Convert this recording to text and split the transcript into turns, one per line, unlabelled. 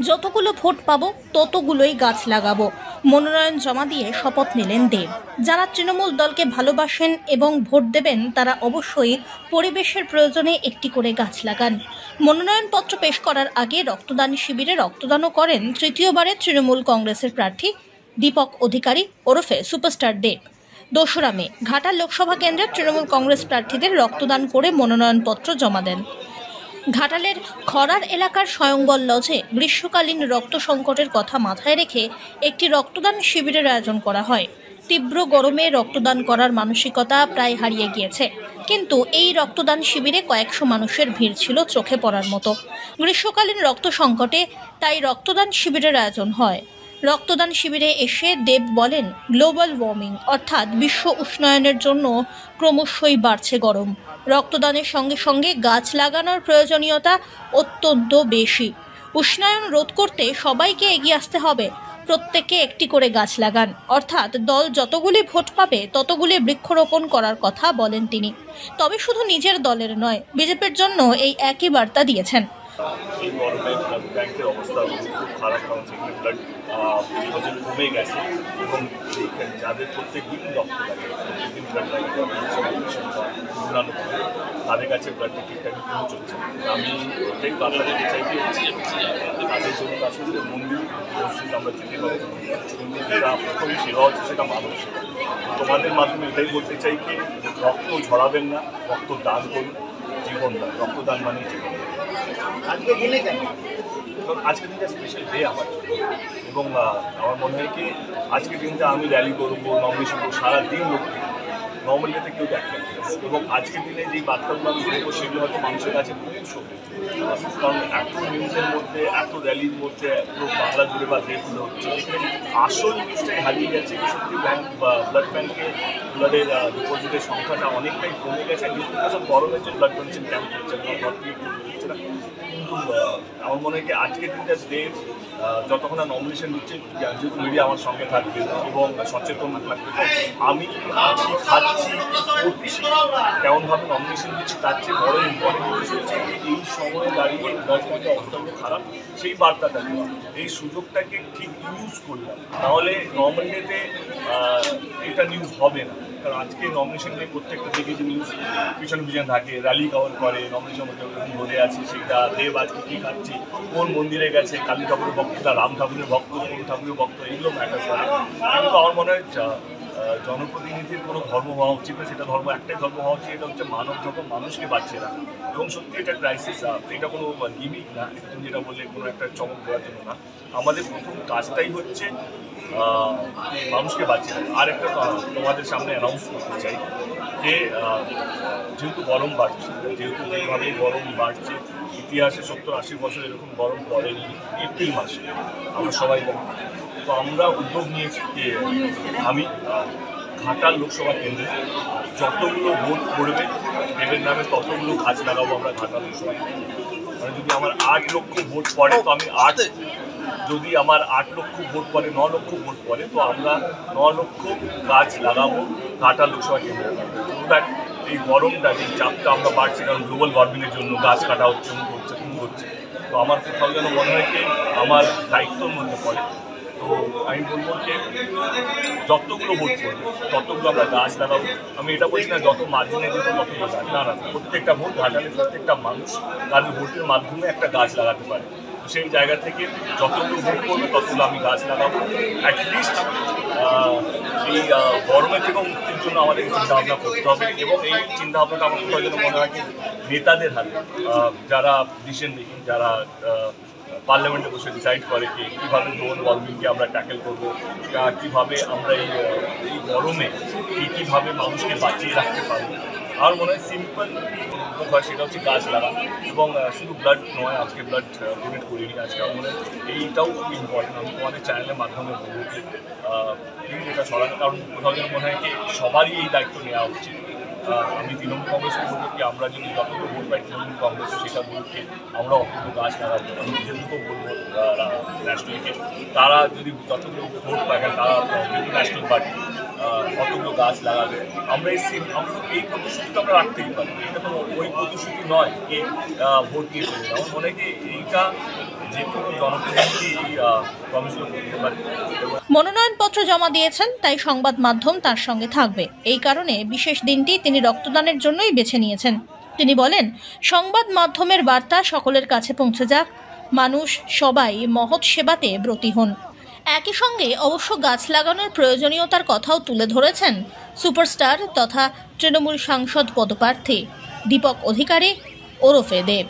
যতগুলো ভোট পাবো ততগুলোই গাছ লাগাবো, মনোনয়ন জমা দিয়ে শপথ নিলেন দেব। যারা তৃণমূল দলকে ভালোবাসেন এবং ভোট দেবেন তারা অবশ্যই পরিবেশের প্রয়োজনে একটি করে গাছ লাগান। মনোনয়নপত্র পেশ করার আগে রক্তদান শিবিরে রক্তদানও করেন তৃতীয়বারের তৃণমূল কংগ্রেসের প্রার্থী দীপক অধিকারী ওরফে সুপারস্টার দেব। ২রা মে ঘাটাল লোকসভা কেন্দ্রের তৃণমূল কংগ্রেস প্রার্থীদের রক্তদান করে মনোনয়নপত্র জমা দেন। ঘাটালের খরার এলাকার স্বয়ংবর লজে গ্রীষ্মকালীন রক্ত সংকটের কথা মাথায় রেখে একটি রক্তদান শিবিরের আয়োজন করা হয়। তীব্র গরমে রক্তদান করার মানসিকতা প্রায় হারিয়ে গিয়েছে, কিন্তু এই রক্তদান শিবিরে কয়েকশো মানুষের ভিড় ছিল চোখে পড়ার মতো। গ্রীষ্মকালীন রক্ত সংকটে তাই রক্তদান শিবিরের আয়োজন হয়। রক্তদান শিবিরে এসে দেব বলেন, গ্লোবাল ওয়ার্মিং অর্থাৎ বিশ্ব উষ্ণায়নের জন্য ক্রমশই বাড়ছে গরম। রক্তদানের সঙ্গে সঙ্গে গাছ লাগানোর প্রয়োজনীয়তা অত্যন্ত বেশি। উষ্ণায়ন রোধ করতে সবাইকে এগিয়ে আসতে হবে। প্রত্যেকে একটি করে গাছ লাগান, অর্থাৎ দল যতগুলি ভোট পাবে ততগুলি বৃক্ষরোপণ করার কথা বলেন তিনি। তবে শুধু নিজের দলের নয়, বিজেপির জন্য এই একই বার্তা দিয়েছেন।
এই গরমে ব্লাড ব্যাংকের অবস্থা খুব খারাপ, কারণ সেখানে ব্লাড কমে গেছে এবং যাদের প্রত্যেক দিন রক্ত লাগে, প্রত্যেকদিন ব্লাড লাগে, অন্যান্য তাদের কাছে ব্লাডটা ঠিকঠাক পৌঁছচ্ছে। আমি এটাই বার্তা দিতে চাইতে তাদের জন্য আসলে মন্দির মসজিদ আমরা যেতে পারি, কিন্তু যেটা প্রথম সেবা হচ্ছে সেটা মানব সেবা। তোমাদের মাধ্যমে এটাই বলতে চাই কি, রক্ত ঝরাবেন না, রক্ত দান করুন, জীবন দান। রক্তদান মানে জীবন। আজকে দিনে কেন? আজকের দিনটা স্পেশাল ডে আমার জন্য, এবং আমার মনে হয় কি আজকের দিনটা আমি র্যালি করবো, নমিনেশন করবো, সারাদিন লোক নর্মাল ডেতে কেউ দেখবেন, এবং আজকের দিনে যেই বার্তাগুলো আমি দেবো সেগুলো হয়তো মানুষের কাছে পৌঁছবে। কারণ এত নিউজের মধ্যে, এত র্যালির মধ্যে পুরো বাংলা জুড়ে বা দেশগুলো হচ্ছে, যেখানে আসল নিউজটাই হারিয়ে যাচ্ছে কি সত্যি ব্যাংক বা ব্লাড ব্যাংকে ব্লাডের ডিপোজিটের সংখ্যাটা অনেকটাই কমে গেছে। বিকজ অফ গরমের যে ব্লাড ডোনেশন ক্যাম্প হচ্ছে না, ঘর থেকে একটু হচ্ছে না। কিন্তু আমার মনে হয় কি আজকের দিনটা ডেট যতক্ষণ না নমিনেশন দিচ্ছে, যেহেতু মিডিয়া আমার সঙ্গে থাকবে এবং সচেতন থাকবে, আমি আছি, খাচ্ছি, করছি, কেমনভাবে নমিনেশন দিচ্ছি তার চেয়ে বড় ইম্পর্টেন্ট জিনিস হচ্ছে এই সময় দাঁড়িয়ে ব্লাডব্যাংকের অবস্থাগুলো খারাপ, সেই বার্তাটা দেওয়া। এই সুযোগটাকে ঠিক ইউজ করলাম, তাহলে নর্মাল ডেতে এটা নিউজ হবে না। কারণ আজকে নমিনেশন নিয়ে প্রত্যেকটা দিকে যে নিউজ পিছনে পিছনে থাকে, র্যালি কভার করে, নমিনেশন ধরে আছে সেটা, দেব আজকে কী খাচ্ছে, কোন মন্দিরে গেছে, কালী ঠাকুরের ভক্ত, রাম ঠাকুরের ভক্ত, কোন ঠাকুরের ভক্ত, এগুলো ম্যাটার করে। কিন্তু আমার মনে হয় জনপ্রতিনিধির কোনো ধর্ম হওয়া উচিত না, সেটা ধর্ম একটাই ধর্ম হওয়া উচিত, এটা হচ্ছে মানব যখন মানুষকে বাঁচিয়ে রাখা। এবং সত্যি এটা ক্রাইসিস, এটা কোনো লিমিট না, এটা তুমি যেটা বললে কোনো একটা চমক দেওয়ার জন্য না। আমাদের প্রথম কাজটাই হচ্ছে মানুষকে বাঁচিয়ে রাখা। আর একটা তোমাদের সামনে অ্যানাউন্স করতে চাই যে যেহেতু গরম বাড়ছে, যেহেতু যেভাবে গরম বাড়ছে, ইতিহাসে 70-80 বছর এরকম গরম পড়েনি এপ্রিল মাসে, আমরা সবাই জানি। তো আমরা উদ্যোগ নিয়েছি যে আমি ঘাটাল লোকসভা কেন্দ্রে যতগুলো ভোট পড়বে দেবের নামে ততগুলো গাছ লাগাবো আমরা ঘাটাল লোকসভা কেন্দ্রে। মানে যদি আমার 8 লক্ষ ভোট পড়ে তো আমি যদি আমার 8 লক্ষ ভোট পড়ে, 9 লক্ষ ভোট পড়ে তো আমরা 9 লক্ষ গাছ লাগাবো ঘাটাল লোকসভা কেন্দ্রে। এই গরমটা, যে চাপটা আমরা বাড়ছি, কারণ গ্লোবাল ওয়ার্মিংয়ের জন্য গাছ কাটা হচ্ছে, হচ্ছে। তো আমার কোথাও যেন মনে হয় কি আমার দায়িত্বর মধ্যে পড়ে। তো আমি বলবো যে যতগুলো ভোট করবে ততগুলো আমরা গাছ লাগাবো। আমি এটা বলছি না যত মার্জিনে দিত ততগুলো গাছ, না, প্রত্যেকটা ভোট ঘাটালে প্রত্যেকটা মানুষ তাদের ভোটের মাধ্যমে একটা গাছ লাগাতে পারে। তো সেই জায়গা থেকে যতগুলো ভোট করবে ততগুলো আমি গাছ লাগাবো। অ্যাটলিস্ট এই গরমের থেকে মুক্তির জন্য আমাদের চিন্তাভাবনা করতে হবে, এবং এই চিন্তাভাবনাটা আমার কোথাও যেন মনে হয় নেতাদের হাতে, যারা ডিসিশন মেকিং, যারা পার্লামেন্টে বসে ডিসাইড করে যে কীভাবে গ্লোবাল ওয়ার্মিংকে আমরা ট্যাকেল করবো, কীভাবে আমরা এই গরমে কীভাবে মানুষকে বাঁচিয়ে রাখতে পারবো। আমার মনে হয় সিম্পল হয় সেটা হচ্ছে গাছ লাগা, এবং শুধু ব্লাড নয়, আজকে ব্লাড ডোনেট করিনি, আজকে আমার মনে হয় এইটাও খুব ইম্পর্টেন্ট। আমি তোমাদের চ্যানেলের মাধ্যমে বলবো যে এটা সরানো, কারণ কোথাও যেন মনে হয় কি সবারই এই দায়িত্ব নেওয়া উচিত। আমি তৃণমূল কংগ্রেসকে বলবো কি আমরা যদি যতগুলো ভোট পাই তৃণমূল কংগ্রেস সেটা বলতে আমরা অতগুলো গাছ লাগাবো। আমি বিজেপিকেও বলবো ন্যাশনালকে, তারা যদি যতগুলো ভোট পায় তারা যেহেতু ন্যাশনাল পার্টি অতগুলো গাছ লাগাবে। আমরা এই প্রতিশ্রুতিটা আমরা রাখতেই পারি, এটা কোনো ওই প্রতিশ্রুতি নয় যে ভোট দিয়ে চলে। আমার মনে হয় এইটা যে কোনো জনপ্রতিনিধি এই প্রমিসগুলো করতে পারে।
মনোনয়নপত্র জমা দিয়েছেন, তাই সংবাদ মাধ্যম তার সঙ্গে থাকবে। এই কারণে বিশেষ দিনটি তিনি রক্তদানের জন্যই বেছে নিয়েছেন। তিনি বলেন, সংবাদ মাধ্যমের বার্তা সকলের কাছে পৌঁছে যাক, মানুষ সবাই মহৎ সেবাতে ব্রতী হন। একই সঙ্গে অবশ্য গাছ লাগানোর প্রয়োজনীয়তার কথাও তুলে ধরেছেন সুপারস্টার তথা তৃণমূল সাংসদ পদপ্রার্থী দীপক অধিকারী ওরফে দেব।